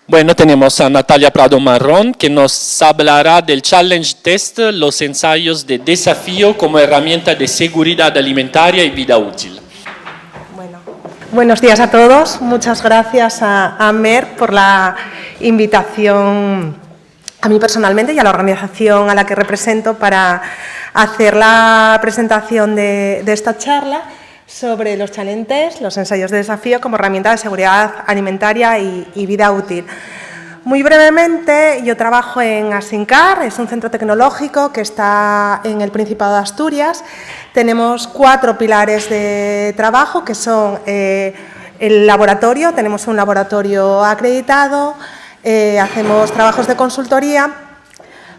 Bueno, tenemos a Natalia Prado Marrón, que nos hablará del Challenge Test, los ensayos de desafío como herramienta de seguridad alimentaria y vida útil. Bueno, buenos días a todos. Muchas gracias a Mer por la invitación a mí personalmente y a la organización a la que represento para hacer la presentación de esta charla sobre los Challenge Test, los ensayos de desafío como herramienta de seguridad alimentaria y vida útil. Muy brevemente, yo trabajo en Asincar, es un centro tecnológico que está en el Principado de Asturias. Tenemos 4 pilares de trabajo que son el laboratorio, tenemos un laboratorio acreditado, hacemos trabajos de consultoría,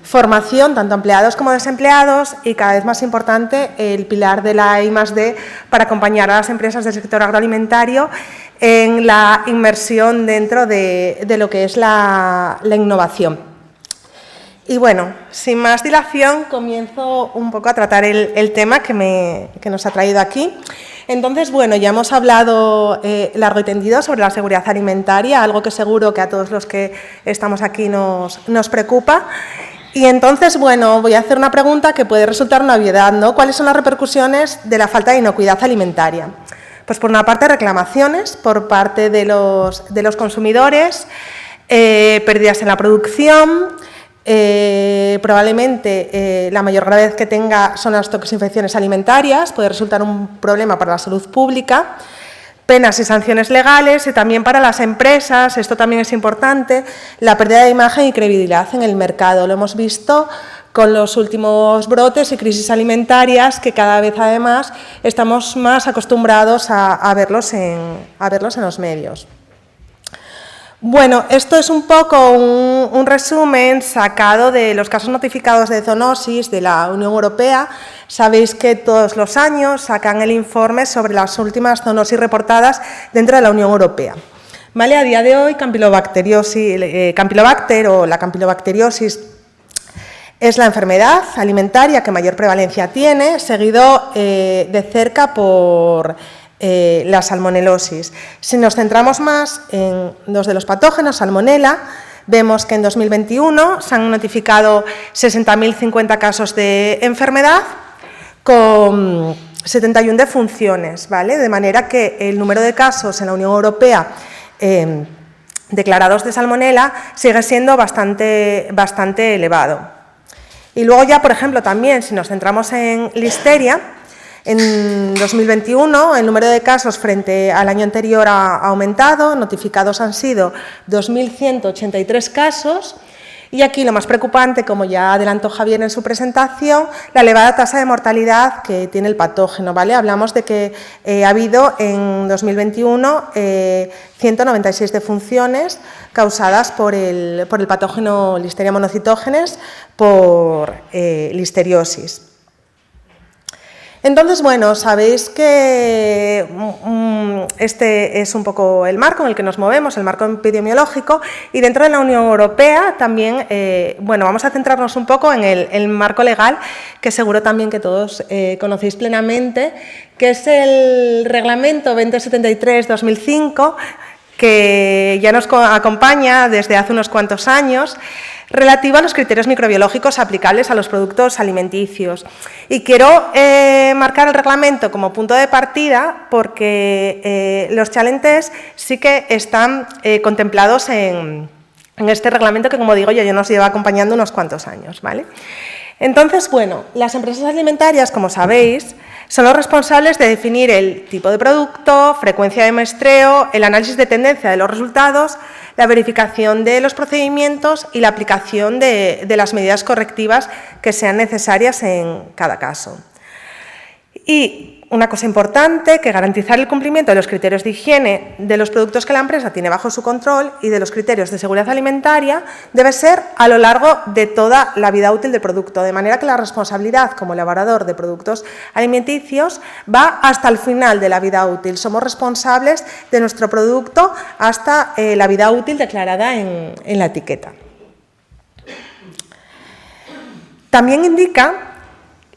formación, tanto empleados como desempleados, y cada vez más importante el pilar de la I+D para acompañar a las empresas del sector agroalimentario en la inmersión dentro de lo que es la innovación. Y bueno, sin más dilación, comienzo un poco a tratar el tema que nos ha traído aquí. Entonces, bueno, ya hemos hablado largo y tendido sobre la seguridad alimentaria, algo que seguro que a todos los que estamos aquí nos preocupa. Y entonces, bueno, voy a hacer una pregunta que puede resultar una obviedad, ¿no? ¿Cuáles son las repercusiones de la falta de inocuidad alimentaria? Pues por una parte reclamaciones por parte de los consumidores, pérdidas en la producción, probablemente la mayor gravedad que tenga son las toxinfecciones alimentarias, puede resultar un problema para la salud pública, penas y sanciones legales y también para las empresas, esto también es importante, la pérdida de imagen y credibilidad en el mercado. Lo hemos visto con los últimos brotes y crisis alimentarias que cada vez además estamos más acostumbrados a verlos en los medios. Bueno, esto es un poco un resumen sacado de los casos notificados de zoonosis de la Unión Europea. Sabéis que todos los años sacan el informe sobre las últimas zoonosis reportadas dentro de la Unión Europea. ¿Vale? A día de hoy, Campylobacter o la campylobacteriosis es la enfermedad alimentaria que mayor prevalencia tiene, seguido de cerca por la salmonelosis. Si nos centramos más en 2 de los patógenos, salmonela, vemos que en 2021 se han notificado 60.050 casos de enfermedad con 71 defunciones, ¿vale? De manera que el número de casos en la Unión Europea declarados de salmonela sigue siendo bastante elevado. Y luego ya, por ejemplo, también si nos centramos en listeria, en 2021 el número de casos frente al año anterior ha aumentado, notificados han sido 2.183 casos y aquí lo más preocupante, como ya adelantó Javier en su presentación, la elevada tasa de mortalidad que tiene el patógeno, ¿vale? Hablamos de que ha habido en 2021 196 defunciones causadas por el patógeno Listeria monocytogenes por listeriosis. Entonces, bueno, sabéis que este es un poco el marco en el que nos movemos, el marco epidemiológico, y dentro de la Unión Europea también, bueno, vamos a centrarnos un poco en el marco legal, que seguro también que todos conocéis plenamente, que es el Reglamento 2073-2005, que ya nos acompaña desde hace unos cuantos años, relativo a los criterios microbiológicos aplicables a los productos alimenticios. Y quiero marcar el reglamento como punto de partida porque los Challenge Test sí que están contemplados en este reglamento que, como digo, ya nos lleva acompañando unos cuantos años, ¿vale? Entonces, bueno, las empresas alimentarias, como sabéis, son los responsables de definir el tipo de producto, frecuencia de muestreo, el análisis de tendencia de los resultados, la verificación de los procedimientos y la aplicación de las medidas correctivas que sean necesarias en cada caso. Y una cosa importante, que garantizar el cumplimiento de los criterios de higiene de los productos que la empresa tiene bajo su control y de los criterios de seguridad alimentaria debe ser a lo largo de toda la vida útil del producto, de manera que la responsabilidad como elaborador de productos alimenticios va hasta el final de la vida útil. Somos responsables de nuestro producto hasta la vida útil declarada en la etiqueta. También indica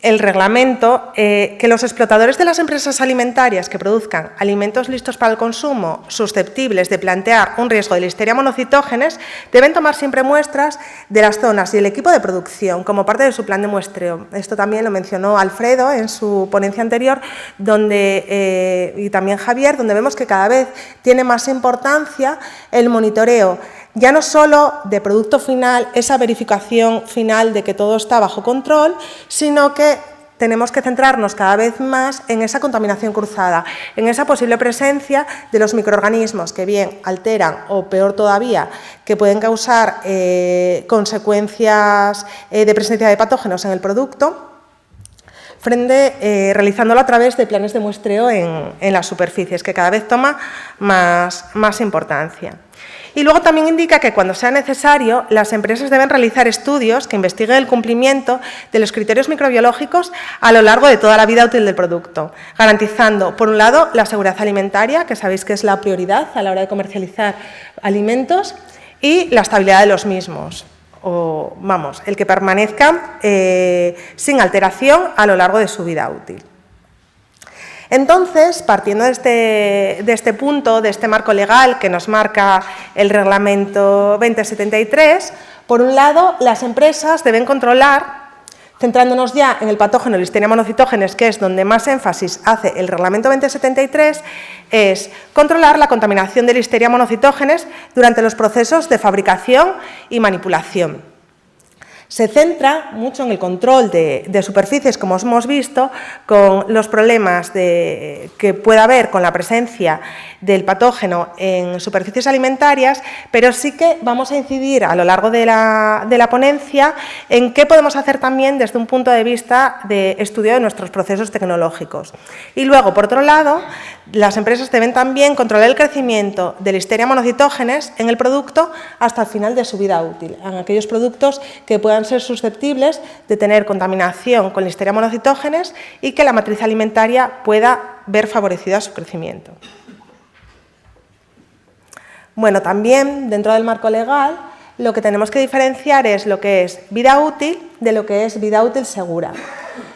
el reglamento que los explotadores de las empresas alimentarias que produzcan alimentos listos para el consumo susceptibles de plantear un riesgo de Listeria monocytogenes deben tomar siempre muestras de las zonas y el equipo de producción como parte de su plan de muestreo. Esto también lo mencionó Alfredo en su ponencia anterior y también Javier, donde vemos que cada vez tiene más importancia el monitoreo, ya no solo de producto final, esa verificación final de que todo está bajo control, sino que tenemos que centrarnos cada vez más en esa contaminación cruzada, en esa posible presencia de los microorganismos que bien alteran o, peor todavía, que pueden causar consecuencias de presencia de patógenos en el producto, realizándolo a través de planes de muestreo en las superficies, que cada vez toma más importancia. Y luego también indica que cuando sea necesario, las empresas deben realizar estudios que investiguen el cumplimiento de los criterios microbiológicos a lo largo de toda la vida útil del producto, garantizando, por un lado, la seguridad alimentaria, que sabéis que es la prioridad a la hora de comercializar alimentos, y la estabilidad de los mismos, el que permanezcan sin alteración a lo largo de su vida útil. Entonces, partiendo de este punto, de este marco legal que nos marca el Reglamento 2073, por un lado, las empresas deben controlar, centrándonos ya en el patógeno Listeria monocytogenes, que es donde más énfasis hace el Reglamento 2073, es controlar la contaminación de Listeria monocytogenes durante los procesos de fabricación y manipulación. Se centra mucho en el control de superficies, como hemos visto, con los problemas que puede haber con la presencia del patógeno en superficies alimentarias, pero sí que vamos a incidir a lo largo de la ponencia en qué podemos hacer también desde un punto de vista de estudio de nuestros procesos tecnológicos. Y luego, por otro lado, las empresas deben también controlar el crecimiento de Listeria monocytogenes en el producto hasta el final de su vida útil, en aquellos productos que puedan ser susceptibles de tener contaminación con Listeria monocytogenes y que la matriz alimentaria pueda ver favorecida su crecimiento. Bueno, también dentro del marco legal lo que tenemos que diferenciar es lo que es vida útil de lo que es vida útil segura.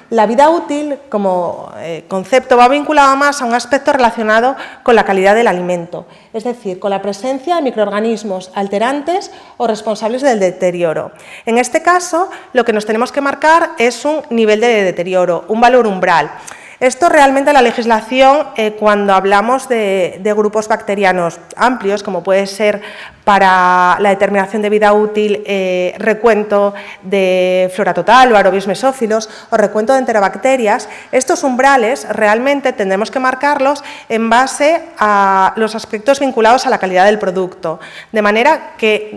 La vida útil, como concepto, va vinculado más a un aspecto relacionado con la calidad del alimento, es decir, con la presencia de microorganismos alterantes o responsables del deterioro. En este caso, lo que nos tenemos que marcar es un nivel de deterioro, un valor umbral. Esto realmente la legislación, cuando hablamos de grupos bacterianos amplios, como puede ser para la determinación de vida útil, recuento de flora total o aerobios mesófilos o recuento de enterobacterias, estos umbrales realmente tendremos que marcarlos en base a los aspectos vinculados a la calidad del producto, de manera que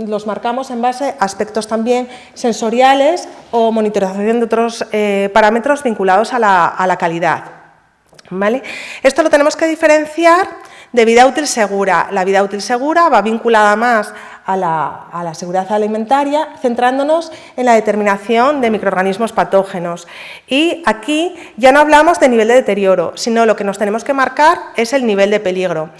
los marcamos en base a aspectos también sensoriales o monitorización de otros parámetros vinculados a la calidad, ¿vale? Esto lo tenemos que diferenciar de vida útil segura. La vida útil segura va vinculada más a la seguridad alimentaria, centrándonos en la determinación de microorganismos patógenos. Y aquí ya no hablamos de nivel de deterioro, sino lo que nos tenemos que marcar es el nivel de peligro.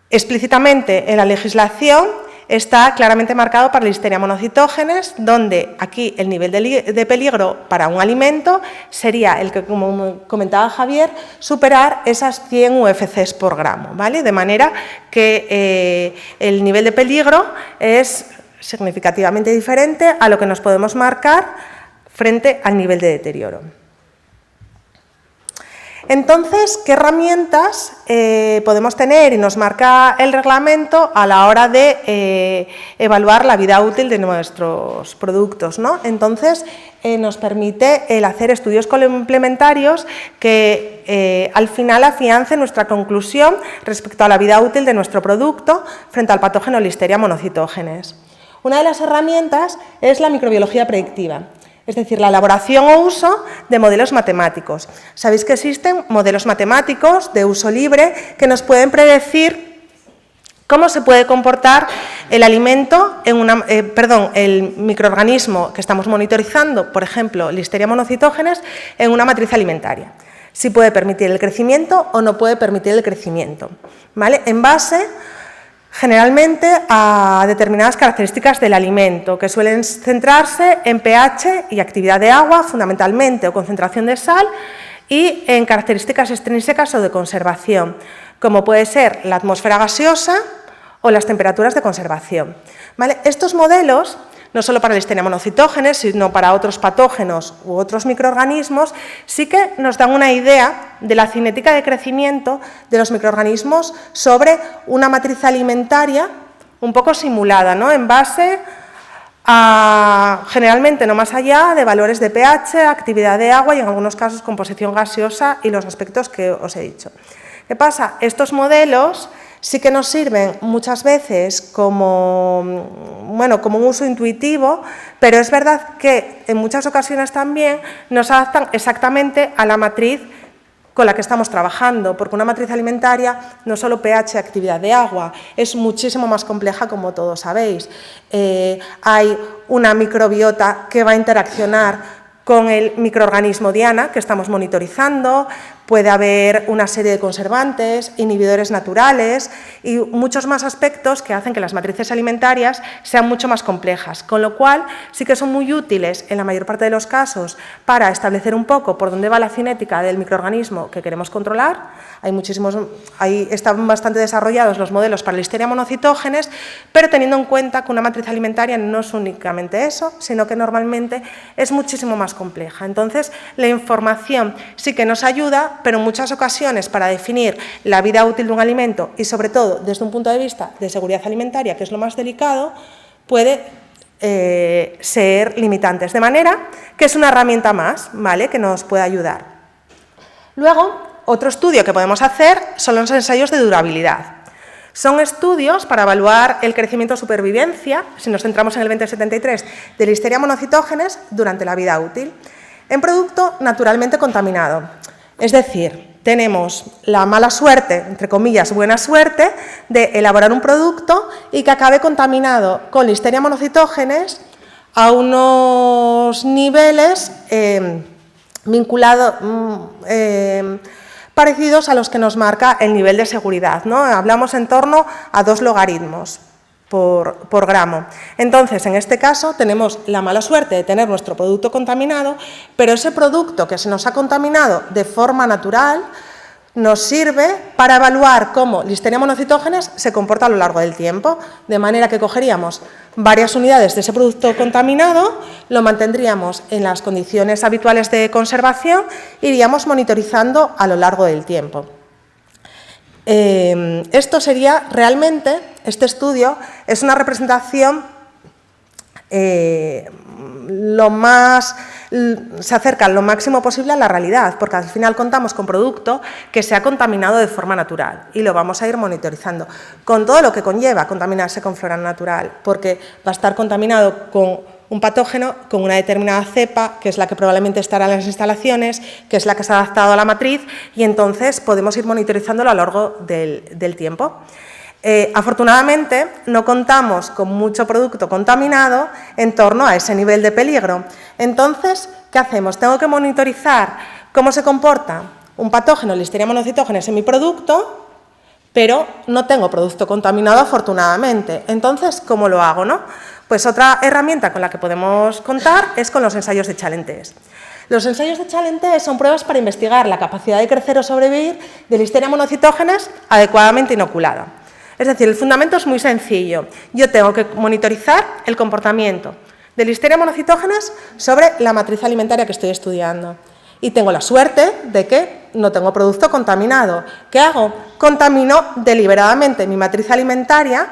Explícitamente en la legislación está claramente marcado para Listeria monocytogenes, donde aquí el nivel de peligro para un alimento sería el que, como comentaba Javier, superar esas 100 UFCs por gramo, ¿vale? De manera que el nivel de peligro es significativamente diferente a lo que nos podemos marcar frente al nivel de deterioro. Entonces, ¿qué herramientas podemos tener y nos marca el reglamento a la hora de evaluar la vida útil de nuestros productos, ¿no? Entonces, nos permite el hacer estudios complementarios que al final afiancen nuestra conclusión respecto a la vida útil de nuestro producto frente al patógeno Listeria monocytogenes. Una de las herramientas es la microbiología predictiva. Es decir, la elaboración o uso de modelos matemáticos. Sabéis que existen modelos matemáticos de uso libre que nos pueden predecir cómo se puede comportar el alimento, el microorganismo que estamos monitorizando, por ejemplo, Listeria monocytogenes, en una matriz alimentaria. Si puede permitir el crecimiento o no puede permitir el crecimiento, ¿vale? En base generalmente a determinadas características del alimento, que suelen centrarse en pH y actividad de agua, fundamentalmente, o concentración de sal, y en características extrínsecas o de conservación, como puede ser la atmósfera gaseosa o las temperaturas de conservación. ¿Vale? Estos modelos, no solo para Listeria monocytogenes, sino para otros patógenos u otros microorganismos, sí que nos dan una idea de la cinética de crecimiento de los microorganismos sobre una matriz alimentaria un poco simulada, ¿no? En base a, generalmente no más allá de valores de pH, actividad de agua y en algunos casos composición gaseosa y los aspectos que os he dicho. ¿Qué pasa? Estos modelos sí que nos sirven muchas veces como un uso intuitivo, pero es verdad que en muchas ocasiones también nos adaptan exactamente a la matriz con la que estamos trabajando, porque una matriz alimentaria no solo pH, actividad de agua, es muchísimo más compleja, como todos sabéis. Hay una microbiota que va a interaccionar con el microorganismo diana que estamos monitorizando, puede haber una serie de conservantes, inhibidores naturales y muchos más aspectos que hacen que las matrices alimentarias sean mucho más complejas, con lo cual sí que son muy útiles en la mayor parte de los casos para establecer un poco por dónde va la cinética del microorganismo que queremos controlar. Ahí están bastante desarrollados los modelos para Listeria monocytogenes, pero teniendo en cuenta que una matriz alimentaria no es únicamente eso, sino que normalmente es muchísimo más compleja. Entonces, la información sí que nos ayuda, pero en muchas ocasiones para definir la vida útil de un alimento y sobre todo desde un punto de vista de seguridad alimentaria, que es lo más delicado, puede ser limitantes. De manera que es una herramienta más, ¿vale?, que nos puede ayudar. Luego, otro estudio que podemos hacer son los ensayos de durabilidad. Son estudios para evaluar el crecimiento o supervivencia, si nos centramos en el 2073, de Listeria monocytogenes durante la vida útil, en producto naturalmente contaminado. Es decir, tenemos la mala suerte, entre comillas, buena suerte, de elaborar un producto y que acabe contaminado con Listeria monocytogenes a unos niveles parecidos a los que nos marca el nivel de seguridad, ¿no? Hablamos en torno a 2 logaritmos por gramo. Entonces, en este caso, tenemos la mala suerte de tener nuestro producto contaminado, pero ese producto que se nos ha contaminado de forma natural nos sirve para evaluar cómo Listeria monocytogenes se comporta a lo largo del tiempo, de manera que cogeríamos varias unidades de ese producto contaminado, lo mantendríamos en las condiciones habituales de conservación e iríamos monitorizando a lo largo del tiempo. Esto sería realmente, este estudio es una representación se acerca lo máximo posible a la realidad, porque al final contamos con producto que se ha contaminado de forma natural y lo vamos a ir monitorizando, con todo lo que conlleva contaminarse con flora natural, porque va a estar contaminado con un patógeno con una determinada cepa, que es la que probablemente estará en las instalaciones, que es la que se ha adaptado a la matriz, y entonces podemos ir monitorizándolo a lo largo del tiempo. Afortunadamente, no contamos con mucho producto contaminado en torno a ese nivel de peligro. Entonces, ¿qué hacemos? Tengo que monitorizar cómo se comporta un patógeno, Listeria monocytogenes, en mi producto, pero no tengo producto contaminado, afortunadamente. Entonces, ¿cómo lo hago, no? Pues otra herramienta con la que podemos contar es con los ensayos de Challenge-Test. Los ensayos de Challenge-Test son pruebas para investigar la capacidad de crecer o sobrevivir de Listeria monocytogenes adecuadamente inoculada. Es decir, el fundamento es muy sencillo. Yo tengo que monitorizar el comportamiento de Listeria monocytogenes sobre la matriz alimentaria que estoy estudiando. Y tengo la suerte de que no tengo producto contaminado. ¿Qué hago? Contamino deliberadamente mi matriz alimentaria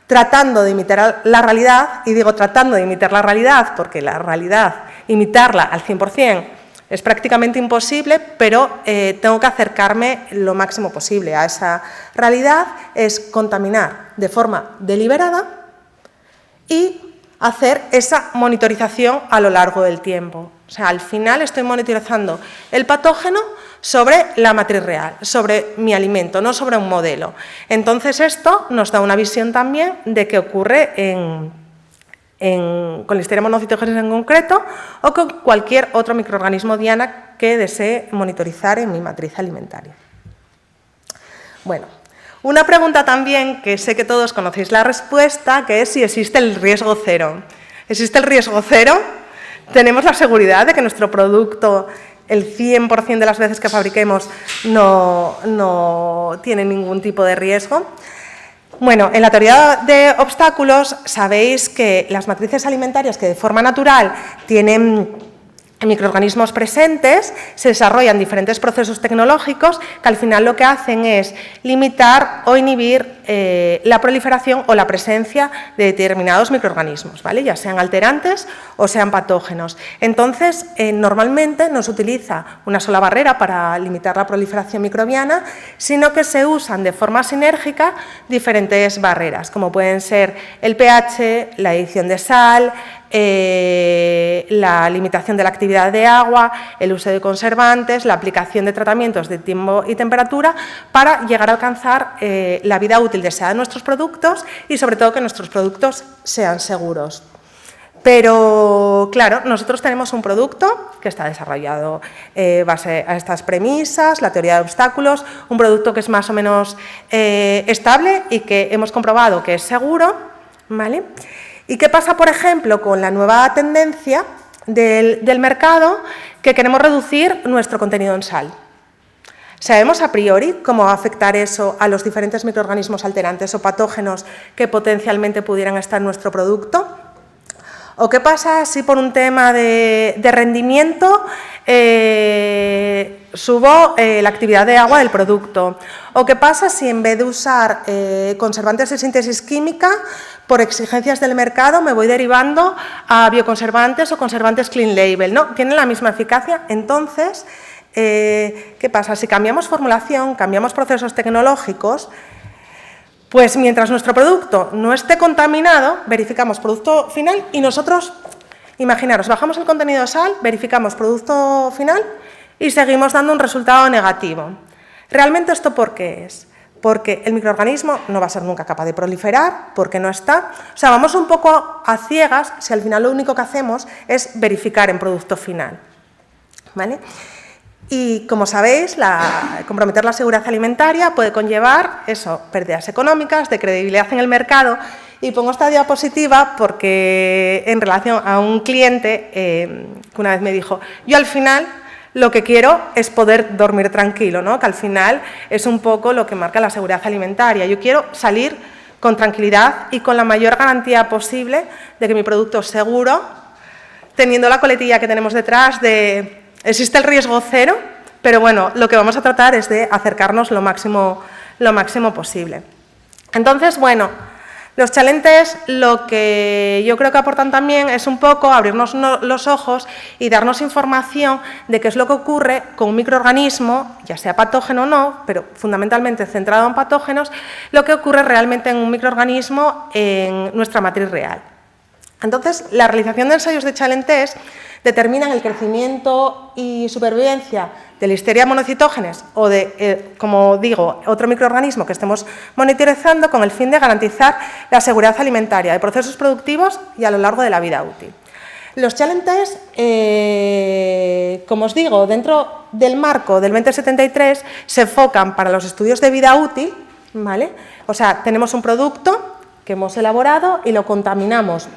tratando de imitar la realidad, y digo tratando de imitar la realidad porque la realidad, imitarla al 100%, es prácticamente imposible, pero tengo que acercarme lo máximo posible a esa realidad, es contaminar de forma deliberada y hacer esa monitorización a lo largo del tiempo. O sea, al final estoy monitorizando el patógeno sobre la matriz real, sobre mi alimento, no sobre un modelo. Entonces, esto nos da una visión también de qué ocurre con Listeria monocytogenes en concreto o con cualquier otro microorganismo diana que desee monitorizar en mi matriz alimentaria. Bueno, Una pregunta también, que sé que todos conocéis la respuesta, que es si existe el riesgo cero. ¿Existe el riesgo cero? ¿Tenemos la seguridad de que nuestro producto, el 100% de las veces que fabriquemos, no tiene ningún tipo de riesgo? Bueno, en la teoría de obstáculos sabéis que las matrices alimentarias que de forma natural tienen microorganismos presentes, se desarrollan diferentes procesos tecnológicos que al final lo que hacen es limitar o inhibir la proliferación o la presencia de determinados microorganismos, ¿vale? Ya sean alterantes o sean patógenos. Entonces, normalmente no se utiliza una sola barrera para limitar la proliferación microbiana, sino que se usan de forma sinérgica diferentes barreras, como pueden ser el pH, la adición de sal, la limitación de la actividad de agua, el uso de conservantes, la aplicación de tratamientos de tiempo y temperatura para llegar a alcanzar la vida útil deseada de nuestros productos y sobre todo que nuestros productos sean seguros. Pero, claro, nosotros tenemos un producto que está desarrollado base a estas premisas, la teoría de obstáculos, un producto que es más o menos estable y que hemos comprobado que es seguro, ¿vale? ¿Y qué pasa, por ejemplo, con la nueva tendencia del mercado que queremos reducir nuestro contenido en sal? ¿Sabemos a priori cómo va a afectar eso a los diferentes microorganismos alterantes o patógenos que potencialmente pudieran estar en nuestro producto? ¿O qué pasa si por un tema de rendimiento subo la actividad de agua del producto? ¿O qué pasa si en vez de usar conservantes de síntesis química, por exigencias del mercado me voy derivando a bioconservantes o conservantes clean label? ¿No? ¿Tienen la misma eficacia? Entonces, ¿qué pasa? Si cambiamos formulación, cambiamos procesos tecnológicos, pues mientras nuestro producto no esté contaminado, verificamos producto final y nosotros, imaginaros, bajamos el contenido de sal, verificamos producto final y seguimos dando un resultado negativo. ¿Realmente esto por qué es? Porque el microorganismo no va a ser nunca capaz de proliferar, porque no está. O sea, vamos un poco a ciegas si al final lo único que hacemos es verificar en producto final, ¿vale? Y, como sabéis, comprometer la seguridad alimentaria puede conllevar eso, pérdidas económicas, de credibilidad en el mercado. Y pongo esta diapositiva porque en relación a un cliente que una vez me dijo, yo al final lo que quiero es poder dormir tranquilo, ¿no? Que al final es un poco lo que marca la seguridad alimentaria. Yo quiero salir con tranquilidad y con la mayor garantía posible de que mi producto es seguro, teniendo la coletilla que tenemos detrás de existe el riesgo cero, pero bueno, lo que vamos a tratar es de acercarnos lo máximo posible. Entonces, bueno, los challenges lo que yo creo que aportan también es un poco abrirnos los ojos y darnos información de qué es lo que ocurre con un microorganismo, ya sea patógeno o no, pero fundamentalmente centrado en patógenos, lo que ocurre realmente en un microorganismo en nuestra matriz real. Entonces, la realización de ensayos de challenges determinan el crecimiento y supervivencia de Listeria monocytogenes o de, como digo, otro microorganismo que estemos monitorizando con el fin de garantizar la seguridad alimentaria de procesos productivos y a lo largo de la vida útil. Los challenges, como os digo, dentro del marco del 2073 se enfocan para los estudios de vida útil, ¿vale? O sea, tenemos un producto que hemos elaborado y lo contaminamos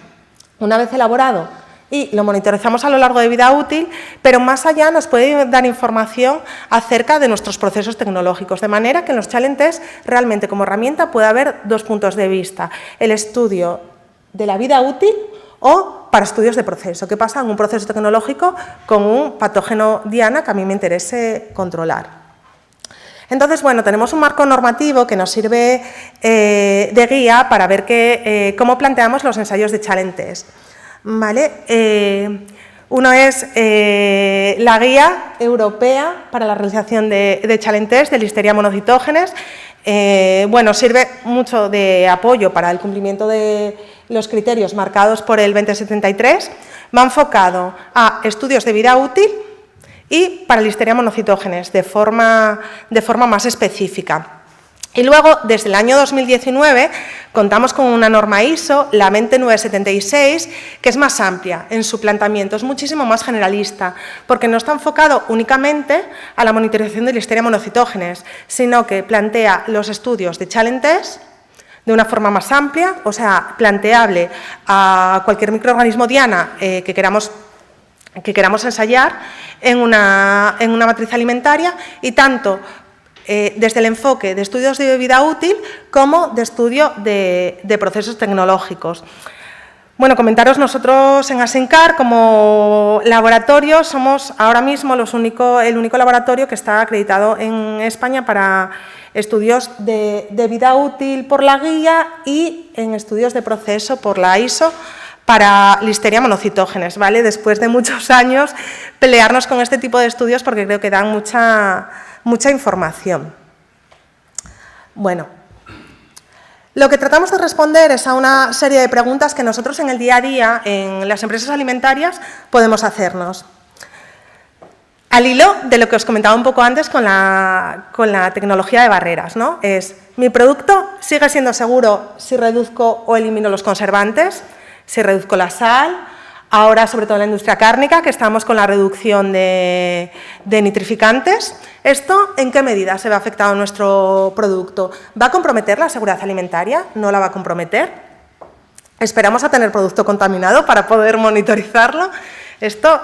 una vez elaborado y lo monitorizamos a lo largo de vida útil, pero más allá nos puede dar información acerca de nuestros procesos tecnológicos, de manera que en los challenges realmente como herramienta puede haber dos puntos de vista, el estudio de la vida útil o para estudios de proceso, qué pasa en un proceso tecnológico con un patógeno diana que a mí me interese controlar. Entonces, bueno, tenemos un marco normativo que nos sirve de guía para ver cómo planteamos los ensayos de challenges. ¿Vale? Uno es la guía europea para la realización de challenges de Listeria monocytogenes. Bueno, sirve mucho de apoyo para el cumplimiento de los criterios marcados por el 2073. Va enfocado a estudios de vida útil y para Listeria monocytogenes de forma más específica. Y luego, desde el año 2019, contamos con una norma ISO, la 20976, que es más amplia en su planteamiento, es muchísimo más generalista, porque no está enfocado únicamente a la monitorización de Listeria monocitógenes, sino que plantea los estudios de challenge test de una forma más amplia, o sea, planteable a cualquier microorganismo diana que queramos ensayar en una matriz alimentaria, y tanto desde el enfoque de estudios de vida útil como de estudio de procesos tecnológicos. Bueno, comentaros, nosotros en Asencar como laboratorio somos ahora mismo el único laboratorio que está acreditado en España para estudios de vida útil por la guía y en estudios de proceso por la ISO para Listeria monocitógenes, ¿vale? Después de muchos años pelearnos con este tipo de estudios porque creo que dan mucha información. Bueno, lo que tratamos de responder es a una serie de preguntas que nosotros en el día a día, en las empresas alimentarias, podemos hacernos. Al hilo de lo que os comentaba un poco antes con la tecnología de barreras, ¿no? Es, ¿mi producto sigue siendo seguro si reduzco o elimino los conservantes? Si reduzco la sal, ahora sobre todo en la industria cárnica, que estamos con la reducción de nitrificantes. ¿Esto en qué medida se ve afectado nuestro producto? ¿Va a comprometer la seguridad alimentaria? ¿No la va a comprometer? ¿Esperamos a tener producto contaminado para poder monitorizarlo? Esto,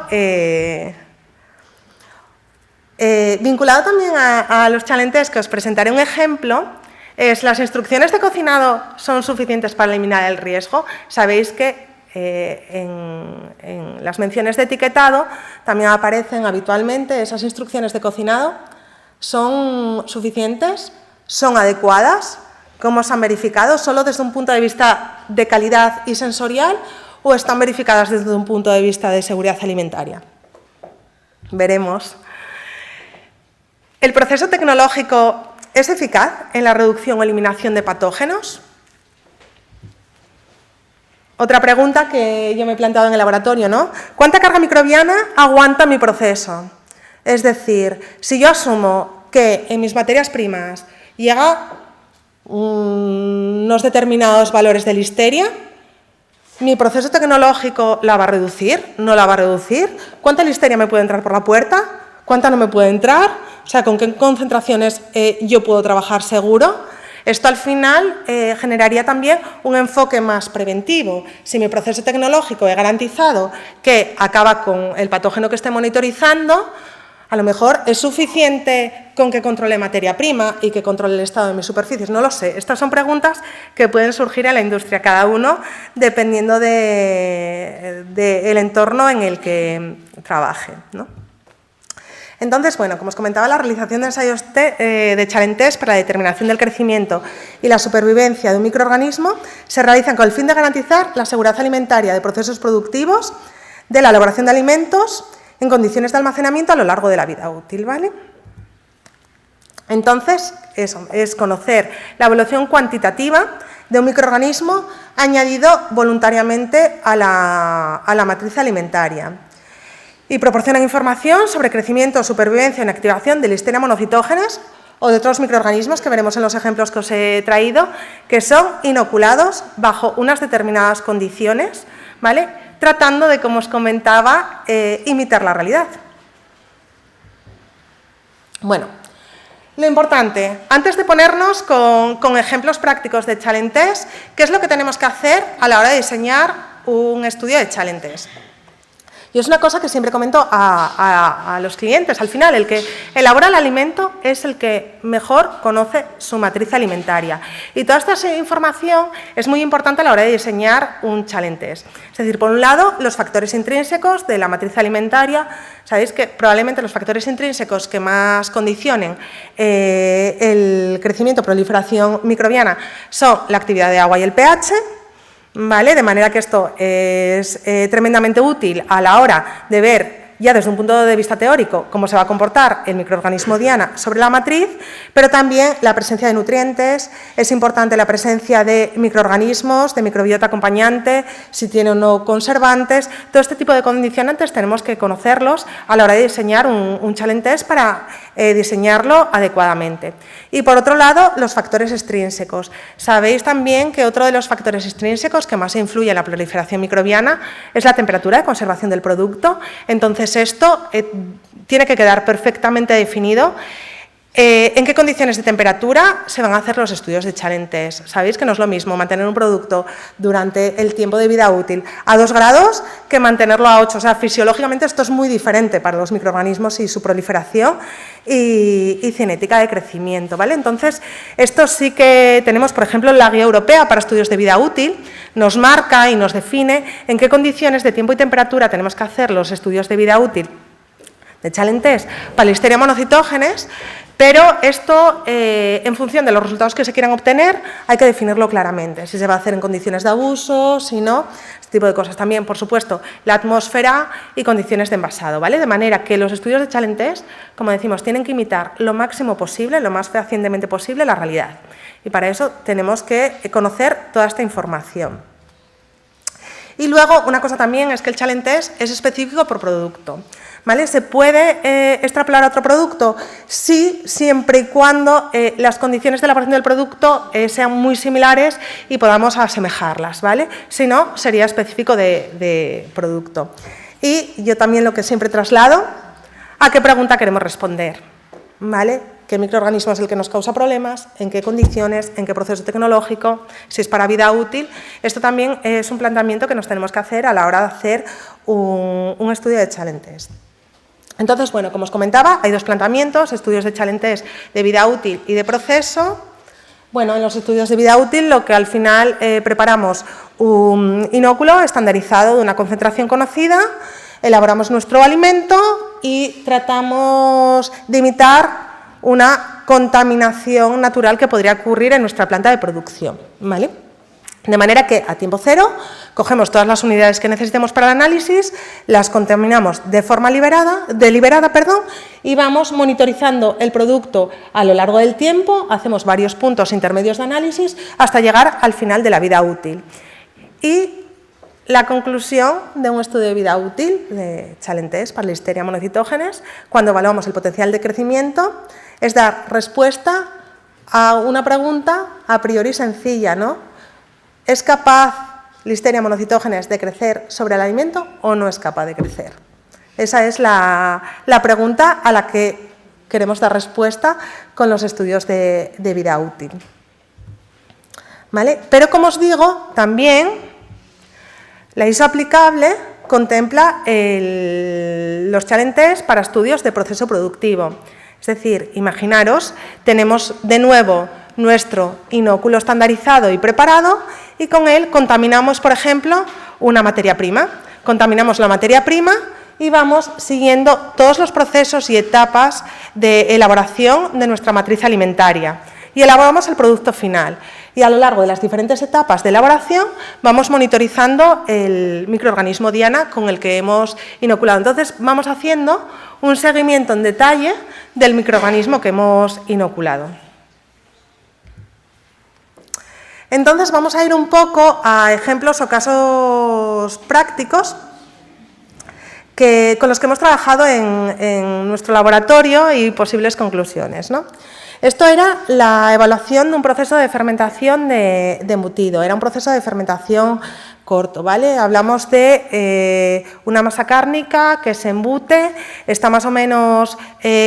vinculado también a los challenges, que os presentaré un ejemplo, es las instrucciones de cocinado son suficientes para eliminar el riesgo. Sabéis que en las menciones de etiquetado también aparecen habitualmente esas instrucciones de cocinado. ¿Son suficientes? ¿Son adecuadas? ¿Cómo se han verificado? ¿Solo desde un punto de vista de calidad y sensorial o están verificadas desde un punto de vista de seguridad alimentaria? Veremos. ¿El proceso tecnológico es eficaz en la reducción o eliminación de patógenos? Otra pregunta que yo me he planteado en el laboratorio, ¿no? ¿Cuánta carga microbiana aguanta mi proceso? Es decir, si yo asumo que en mis materias primas llega unos determinados valores de listeria, ¿mi proceso tecnológico la va a reducir? ¿No la va a reducir? ¿Cuánta listeria me puede entrar por la puerta? ¿Cuánta no me puede entrar? O sea, ¿con qué concentraciones yo puedo trabajar seguro? Esto al final generaría también un enfoque más preventivo. Si mi proceso tecnológico he garantizado que acaba con el patógeno que esté monitorizando, a lo mejor es suficiente con que controle materia prima y que controle el estado de mis superficies. No lo sé. Estas son preguntas que pueden surgir en la industria, cada uno dependiendo del entorno en el que trabaje, ¿no? Entonces, bueno, como os comentaba, la realización de ensayos de challenge test para la determinación del crecimiento y la supervivencia de un microorganismo se realizan con el fin de garantizar la seguridad alimentaria de procesos productivos, de la elaboración de alimentos en condiciones de almacenamiento a lo largo de la vida útil, ¿vale? Entonces, eso es conocer la evaluación cuantitativa de un microorganismo añadido voluntariamente a la matriz alimentaria. Y proporcionan información sobre crecimiento, supervivencia y activación de Listeria monocitógenes o de otros microorganismos que veremos en los ejemplos que os he traído, que son inoculados bajo unas determinadas condiciones, ¿vale? Tratando de, como os comentaba, imitar la realidad. Bueno, lo importante, antes de ponernos con ejemplos prácticos de challenge test, ¿qué es lo que tenemos que hacer a la hora de diseñar un estudio de challenge test? Y es una cosa que siempre comento a los clientes. Al final, el que elabora el alimento es el que mejor conoce su matriz alimentaria. Y toda esta información es muy importante a la hora de diseñar un challenge test. Es decir, por un lado, los factores intrínsecos de la matriz alimentaria. Sabéis que probablemente los factores intrínsecos que más condicionen el crecimiento, proliferación microbiana son la actividad de agua y el pH. ¿Vale? De manera que esto es tremendamente útil a la hora de ver ya desde un punto de vista teórico cómo se va a comportar el microorganismo diana sobre la matriz, pero también la presencia de nutrientes, es importante la presencia de microorganismos, de microbiota acompañante, si tiene o no conservantes. Todo este tipo de condicionantes tenemos que conocerlos a la hora de diseñar un challenge test para diseñarlo adecuadamente. Y por otro lado, los factores extrínsecos. Sabéis también que otro de los factores extrínsecos que más influye en la proliferación microbiana es la temperatura de conservación del producto. Entonces, esto tiene que quedar perfectamente definido. ¿En qué condiciones de temperatura se van a hacer los estudios de challenge test? Sabéis que no es lo mismo mantener un producto durante el tiempo de vida útil a 2 grados que mantenerlo a 8. O sea, fisiológicamente esto es muy diferente para los microorganismos y su proliferación y cinética de crecimiento, ¿vale? Entonces, esto sí que tenemos, por ejemplo, en la Guía Europea para Estudios de Vida Útil, nos marca y nos define en qué condiciones de tiempo y temperatura tenemos que hacer los estudios de vida útil de challenge test para Listeria monocytogenes. Pero esto, en función de los resultados que se quieran obtener, hay que definirlo claramente, si se va a hacer en condiciones de abuso, si no, este tipo de cosas. También, por supuesto, la atmósfera y condiciones de envasado, ¿vale? De manera que los estudios de challenge test, como decimos, tienen que imitar lo máximo posible, lo más fehacientemente posible, la realidad. Y para eso tenemos que conocer toda esta información. Y luego, una cosa también es que el challenge test es específico por producto. ¿Vale? ¿Se puede extrapolar a otro producto? Sí, siempre y cuando las condiciones de elaboración del producto sean muy similares y podamos asemejarlas, ¿vale? Si no, sería específico de producto. Y yo también lo que siempre traslado, ¿a qué pregunta queremos responder? ¿Vale? ¿Qué microorganismo es el que nos causa problemas? ¿En qué condiciones? ¿En qué proceso tecnológico? Si es para vida útil. Esto también es un planteamiento que nos tenemos que hacer a la hora de hacer un estudio de challenge test. Entonces, bueno, como os comentaba, hay 2 planteamientos, estudios de challenge test de vida útil y de proceso. Bueno, en los estudios de vida útil lo que al final preparamos un inóculo estandarizado de una concentración conocida, elaboramos nuestro alimento y tratamos de imitar una contaminación natural que podría ocurrir en nuestra planta de producción, ¿vale? De manera que a tiempo cero cogemos todas las unidades que necesitemos para el análisis, las contaminamos de forma deliberada, y vamos monitorizando el producto a lo largo del tiempo, hacemos varios puntos intermedios de análisis hasta llegar al final de la vida útil. Y la conclusión de un estudio de vida útil de challenge test para Listeria monocytogenes, cuando evaluamos el potencial de crecimiento, es dar respuesta a una pregunta a priori sencilla, ¿no? ¿Es capaz Listeria monocytogenes de crecer sobre el alimento o no es capaz de crecer? Esa es la pregunta a la que queremos dar respuesta con los estudios de vida útil. ¿Vale? Pero, como os digo, también la ISO aplicable contempla los challenge test para estudios de proceso productivo. Es decir, imaginaros, tenemos de nuevo nuestro inóculo estandarizado y preparado y con él contaminamos, por ejemplo, una materia prima. Contaminamos la materia prima y vamos siguiendo todos los procesos y etapas de elaboración de nuestra matriz alimentaria y elaboramos el producto final. Y a lo largo de las diferentes etapas de elaboración vamos monitorizando el microorganismo diana con el que hemos inoculado. Entonces, vamos haciendo un seguimiento en detalle del microorganismo que hemos inoculado. Entonces, vamos a ir un poco a ejemplos o casos prácticos con los que hemos trabajado en nuestro laboratorio y posibles conclusiones, ¿no? Esto era la evaluación de un proceso de fermentación de embutido. Era un proceso de fermentación corto, ¿vale? Hablamos de una masa cárnica que se embute, está más o menos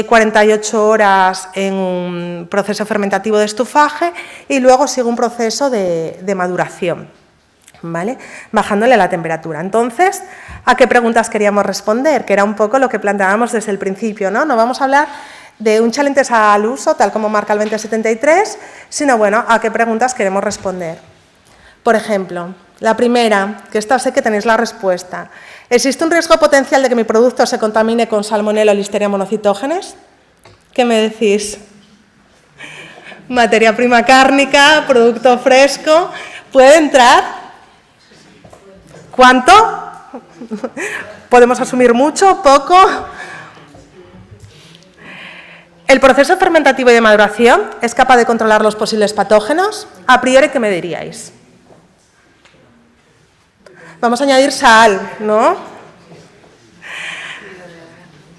48 horas en un proceso fermentativo de estufaje y luego sigue un proceso de maduración, ¿vale? Bajándole la temperatura. Entonces, ¿a qué preguntas queríamos responder? Que era un poco lo que planteábamos desde el principio, ¿no? No vamos a hablar de un challenge test al uso, tal como marca el 2073, sino, bueno, ¿a qué preguntas queremos responder? Por ejemplo, la primera, que esta sé que tenéis la respuesta. ¿Existe un riesgo potencial de que mi producto se contamine con Salmonella o Listeria monocytogenes? ¿Qué me decís? Materia prima cárnica, producto fresco, ¿puede entrar? ¿Cuánto? Podemos asumir mucho, poco. ¿El proceso fermentativo y de maduración es capaz de controlar los posibles patógenos? A priori, ¿qué me diríais? Vamos a añadir sal, ¿no?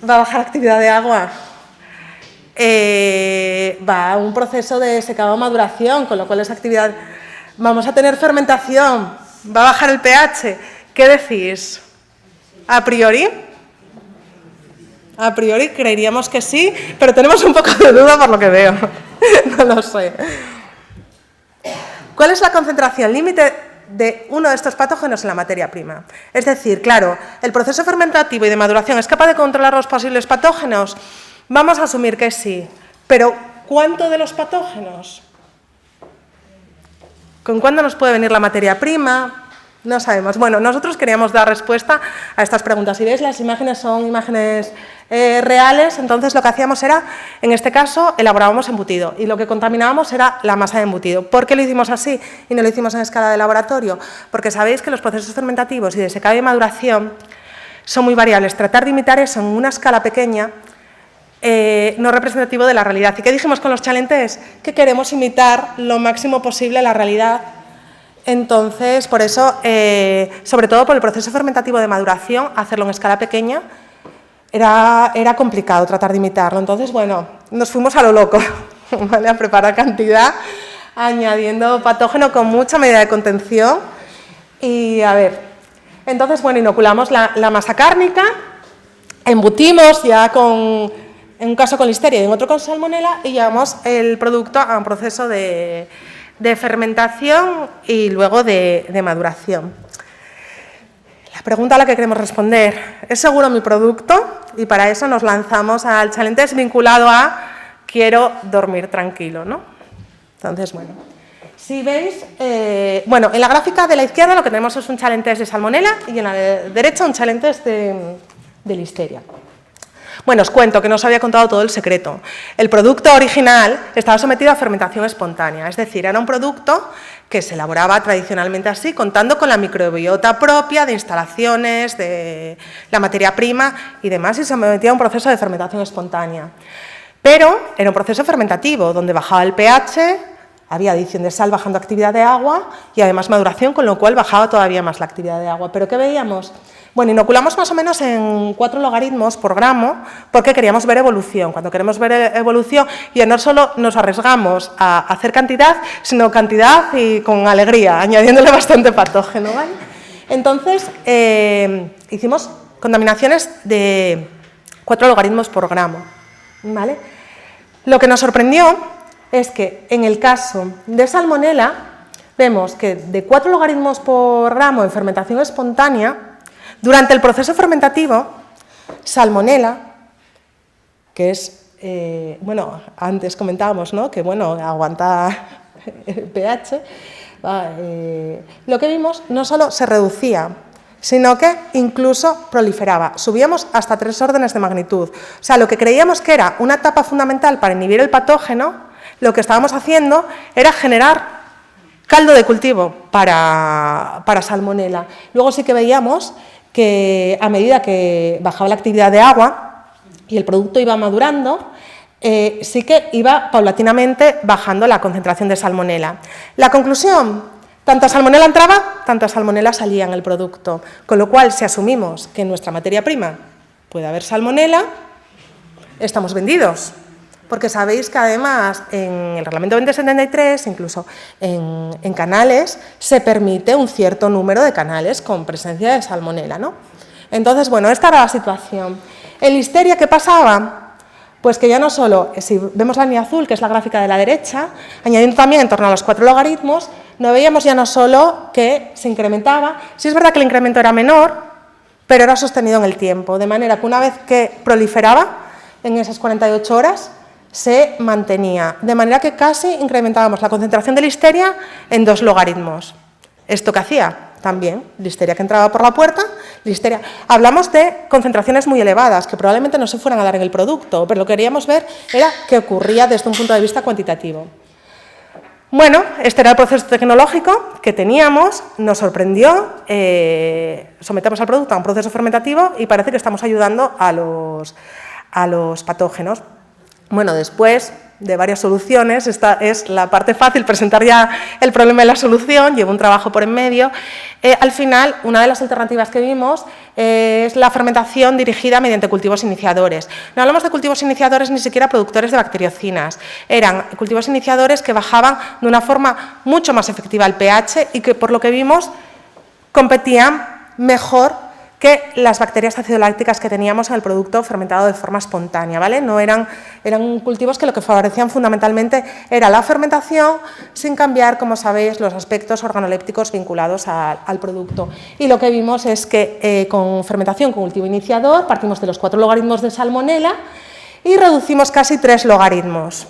Va a bajar la actividad de agua. Va a un proceso de secado o maduración, con lo cual esa actividad... Vamos a tener fermentación, va a bajar el pH. ¿Qué decís? ¿A priori? A priori creeríamos que sí, pero tenemos un poco de duda por lo que veo. No lo sé. ¿Cuál es la concentración límite de uno de estos patógenos en la materia prima? Es decir, claro, el proceso fermentativo y de maduración es capaz de controlar los posibles patógenos. Vamos a asumir que sí, pero ¿cuánto de los patógenos? ¿Con cuándo nos puede venir la materia prima? No sabemos. Bueno, nosotros queríamos dar respuesta a estas preguntas. Si veis, las imágenes son imágenes reales, entonces lo que hacíamos era, en este caso, elaborábamos embutido y lo que contaminábamos era la masa de embutido. ¿Por qué lo hicimos así y no lo hicimos en escala de laboratorio? Porque sabéis que los procesos fermentativos y de secado y maduración son muy variables. Tratar de imitar eso en una escala pequeña no representativo de la realidad. ¿Y qué dijimos con los challenges? Que queremos imitar lo máximo posible la realidad. Entonces, por eso, sobre todo por el proceso fermentativo de maduración, hacerlo en escala pequeña era complicado tratar de imitarlo. Entonces, bueno, nos fuimos a lo loco, ¿vale? A preparar cantidad, añadiendo patógeno con mucha medida de contención. Y, a ver, entonces, bueno, inoculamos la masa cárnica, embutimos ya en un caso con listeria y en otro con salmonela, y llevamos el producto a un proceso de fermentación y luego de maduración. La pregunta a la que queremos responder, ¿es seguro mi producto? Y para eso nos lanzamos al challenge vinculado a quiero dormir tranquilo, ¿no? Entonces, bueno, si veis, bueno, en la gráfica de la izquierda lo que tenemos es un challenge de salmonela y en la derecha un challenge de listeria. Bueno, os cuento que no os había contado todo el secreto. El producto original estaba sometido a fermentación espontánea, es decir, era un producto que se elaboraba tradicionalmente así, contando con la microbiota propia de instalaciones, de la materia prima y demás, y se sometía a un proceso de fermentación espontánea. Pero era un proceso fermentativo, donde bajaba el pH, había adición de sal bajando actividad de agua y además maduración, con lo cual bajaba todavía más la actividad de agua. ¿Pero qué veíamos? Bueno, inoculamos más o menos en 4 logaritmos por gramo porque queríamos ver evolución. Cuando queremos ver evolución, ya no solo nos arriesgamos a hacer cantidad, sino cantidad y con alegría, añadiéndole bastante patógeno, ¿vale? Entonces, hicimos contaminaciones de 4 logaritmos por gramo, ¿vale? Lo que nos sorprendió es que en el caso de salmonela vemos que de 4 logaritmos por gramo en fermentación espontánea, durante el proceso fermentativo, salmonela, que es, bueno, antes comentábamos, ¿no?, que bueno, aguanta el pH, lo que vimos no solo se reducía, sino que incluso proliferaba. Subíamos hasta 3 órdenes de magnitud. O sea, lo que creíamos que era una etapa fundamental para inhibir el patógeno, lo que estábamos haciendo era generar caldo de cultivo para salmonela. Luego sí que veíamos que a medida que bajaba la actividad de agua y el producto iba madurando, sí que iba paulatinamente bajando la concentración de salmonela. La conclusión, tanta salmonela entraba, tanta salmonela salía en el producto, con lo cual si asumimos que en nuestra materia prima puede haber salmonela, estamos vendidos. Porque sabéis que además en el Reglamento 2073, incluso en canales, se permite un cierto número de canales con presencia de salmonela, ¿no? Entonces, bueno, esta era la situación. En listeria, ¿qué pasaba? Pues que ya no solo, si vemos la línea azul, que es la gráfica de la derecha, añadiendo también en torno a los 4 logaritmos, no veíamos ya no solo que se incrementaba, sí es verdad que el incremento era menor, pero era sostenido en el tiempo, de manera que una vez que proliferaba, en esas 48 horas, se mantenía, de manera que casi incrementábamos la concentración de listeria en 2 logaritmos. ¿Esto qué hacía? También, listeria que entraba por la puerta, listeria. Hablamos de concentraciones muy elevadas, que probablemente no se fueran a dar en el producto, pero lo que queríamos ver era qué ocurría desde un punto de vista cuantitativo. Bueno, este era el proceso tecnológico que teníamos, nos sorprendió, sometemos al producto a un proceso fermentativo y parece que estamos ayudando a los patógenos. Bueno, después de varias soluciones, esta es la parte fácil, presentar ya el problema y la solución, llevo un trabajo por en medio. Al final, una de las alternativas que vimos es la fermentación dirigida mediante cultivos iniciadores. No hablamos de cultivos iniciadores ni siquiera productores de bacteriocinas, eran cultivos iniciadores que bajaban de una forma mucho más efectiva el pH y que, por lo que vimos, competían mejor que las bacterias acidolácticas que teníamos en el producto fermentado de forma espontánea, ¿vale? No eran cultivos que lo que favorecían fundamentalmente era la fermentación sin cambiar, como sabéis, los aspectos organolépticos vinculados al producto. Y lo que vimos es que con fermentación con cultivo iniciador partimos de los 4 logaritmos de Salmonella y reducimos casi 3 logaritmos.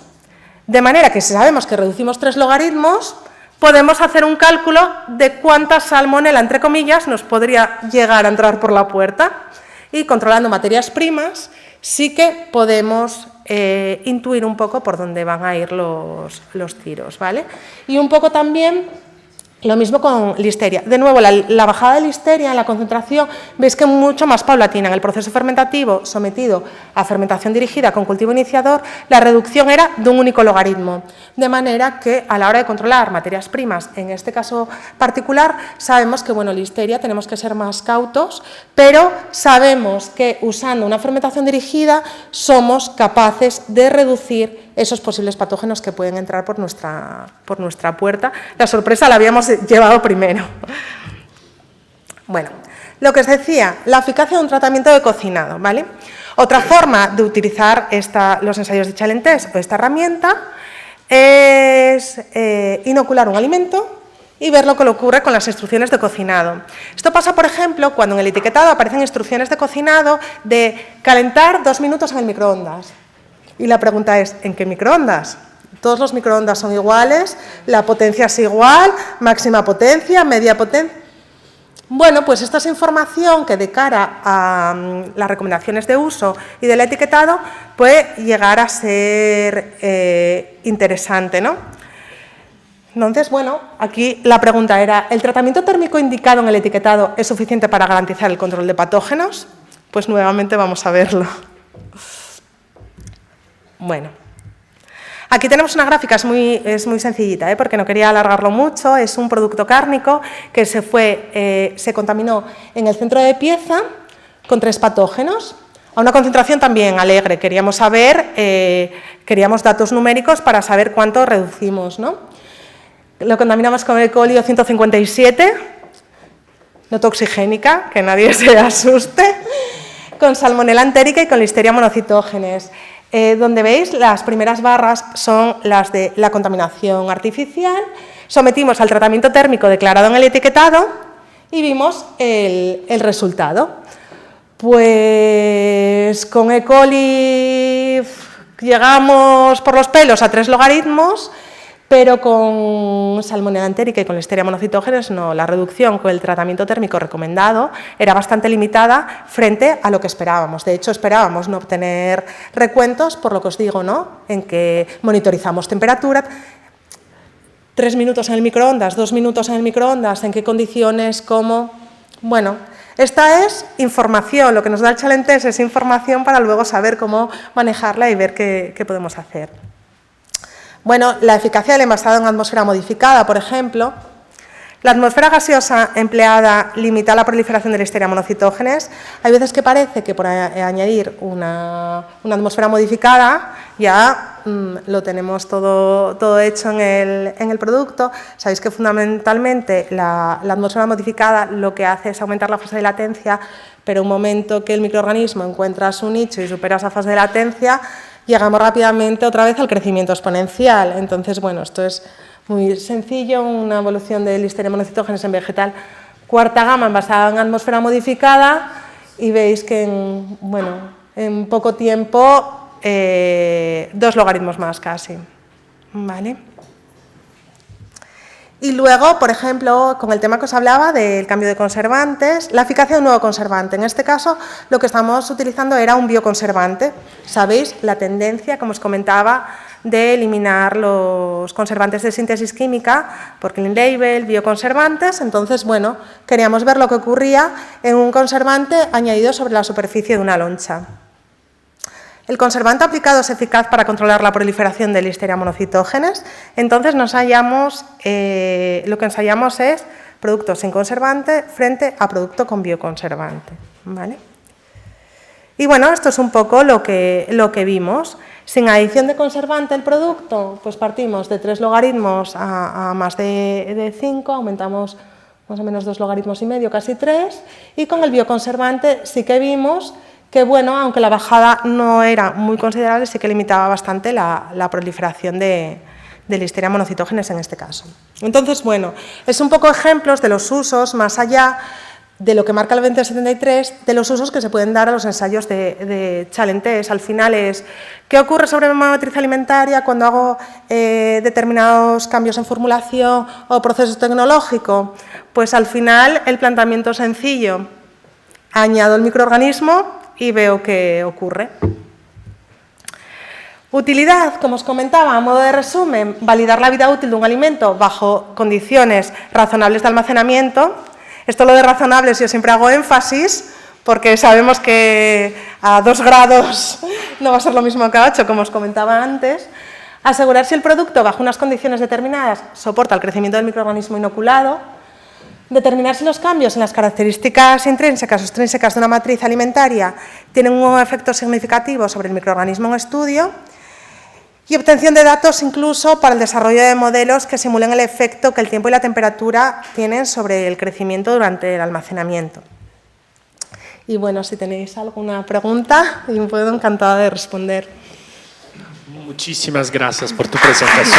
De manera que si sabemos que reducimos 3 logaritmos, podemos hacer un cálculo de cuánta salmonela, entre comillas, nos podría llegar a entrar por la puerta. Y controlando materias primas, sí que podemos intuir un poco por dónde van a ir los tiros, ¿vale? Y un poco también lo mismo con Listeria. De nuevo, la bajada de Listeria en la concentración, veis que es mucho más paulatina. En el proceso fermentativo sometido a fermentación dirigida con cultivo iniciador, la reducción era de un único logaritmo. De manera que a la hora de controlar materias primas, en este caso particular, sabemos que, bueno, Listeria tenemos que ser más cautos, pero sabemos que usando una fermentación dirigida somos capaces de reducir esos posibles patógenos que pueden entrar por nuestra puerta. La sorpresa la habíamos llevado primero. Bueno, lo que os decía, la eficacia de un tratamiento de cocinado, ¿vale? Otra forma de utilizar los ensayos de challenge test o esta herramienta es inocular un alimento y ver lo que le ocurre con las instrucciones de cocinado. Esto pasa, por ejemplo, cuando en el etiquetado aparecen instrucciones de cocinado de calentar 2 minutos en el microondas. Y la pregunta es, ¿en qué microondas? Todos los microondas son iguales, la potencia es igual, máxima potencia, media potencia. Bueno, pues esta es información que de cara a las recomendaciones de uso y del etiquetado puede llegar a ser interesante, ¿no? Entonces, bueno, aquí la pregunta era, ¿el tratamiento térmico indicado en el etiquetado es suficiente para garantizar el control de patógenos? Pues nuevamente vamos a verlo. Bueno, aquí tenemos una gráfica, es muy sencillita, porque no quería alargarlo mucho. Es un producto cárnico que se contaminó en el centro de pieza con 3 patógenos, a una concentración también alegre. Queríamos datos numéricos para saber cuánto reducimos, ¿no? Lo contaminamos con E. coli 157, no toxigénica, que nadie se asuste, con Salmonella entérica y con Listeria monocytogenes. Donde veis las primeras barras son las de la contaminación artificial, sometimos al tratamiento térmico declarado en el etiquetado y vimos el resultado. Pues con E. coli llegamos por los pelos a 3 logaritmos, pero con Salmonella entérica y con Listeria monocytogenes no, la reducción con el tratamiento térmico recomendado era bastante limitada frente a lo que esperábamos. De hecho, esperábamos no obtener recuentos, por lo que os digo, ¿no? En que monitorizamos temperatura, 3 minutos en el microondas, 2 minutos en el microondas, en qué condiciones, cómo. Bueno, esta es información, lo que nos da el challenge test es información para luego saber cómo manejarla y ver qué podemos hacer. Bueno, la eficacia del envasado en atmósfera modificada, por ejemplo. La atmósfera gaseosa empleada limita la proliferación de Listeria monocytogenes. Hay veces que parece que por añadir una atmósfera modificada ya lo tenemos todo hecho en el producto. Sabéis que fundamentalmente la atmósfera modificada lo que hace es aumentar la fase de latencia, pero un momento que el microorganismo encuentra su nicho y supera esa fase de latencia, llegamos rápidamente otra vez al crecimiento exponencial. Entonces, bueno, esto es muy sencillo, una evolución de Listeria monocytogenes en vegetal 4ª gama basada en atmósfera modificada y veis que en poco tiempo 2 logaritmos más casi. ¿Vale? Y luego, por ejemplo, con el tema que os hablaba del cambio de conservantes, la eficacia de un nuevo conservante. En este caso, lo que estamos utilizando era un bioconservante. Sabéis, la tendencia, como os comentaba, de eliminar los conservantes de síntesis química por clean label, bioconservantes. Entonces, bueno, queríamos ver lo que ocurría en un conservante añadido sobre la superficie de una loncha. El conservante aplicado es eficaz para controlar la proliferación de Listeria monocytogenes. Entonces, lo que ensayamos es producto sin conservante frente a producto con bioconservante, ¿vale? Y bueno, esto es un poco lo que vimos. Sin adición de conservante el producto, pues partimos de 3 logaritmos a más de 5, aumentamos más o menos 2 logaritmos y medio, casi 3, y con el bioconservante sí que vimos que, bueno, aunque la bajada no era muy considerable, sí que limitaba bastante la proliferación de Listeria monocytogenes en este caso. Entonces, bueno, es un poco ejemplos de los usos, más allá de lo que marca el 2073, de los usos que se pueden dar a los ensayos de challenge test. Al final es, ¿qué ocurre sobre mi matriz alimentaria cuando hago determinados cambios en formulación o proceso tecnológico? Pues al final el planteamiento es sencillo. Añado el microorganismo y veo qué ocurre. Utilidad, como os comentaba, a modo de resumen, validar la vida útil de un alimento bajo condiciones razonables de almacenamiento. Esto lo de razonables yo siempre hago énfasis porque sabemos que a 2 grados no va a ser lo mismo que a 8, como os comentaba antes. Asegurar si el producto, bajo unas condiciones determinadas, soporta el crecimiento del microorganismo inoculado. Determinar si los cambios en las características intrínsecas o extrínsecas de una matriz alimentaria tienen un efecto significativo sobre el microorganismo en estudio. Y obtención de datos incluso para el desarrollo de modelos que simulen el efecto que el tiempo y la temperatura tienen sobre el crecimiento durante el almacenamiento. Y bueno, si tenéis alguna pregunta, yo puedo encantada de responder. Muchísimas gracias por tu presentación.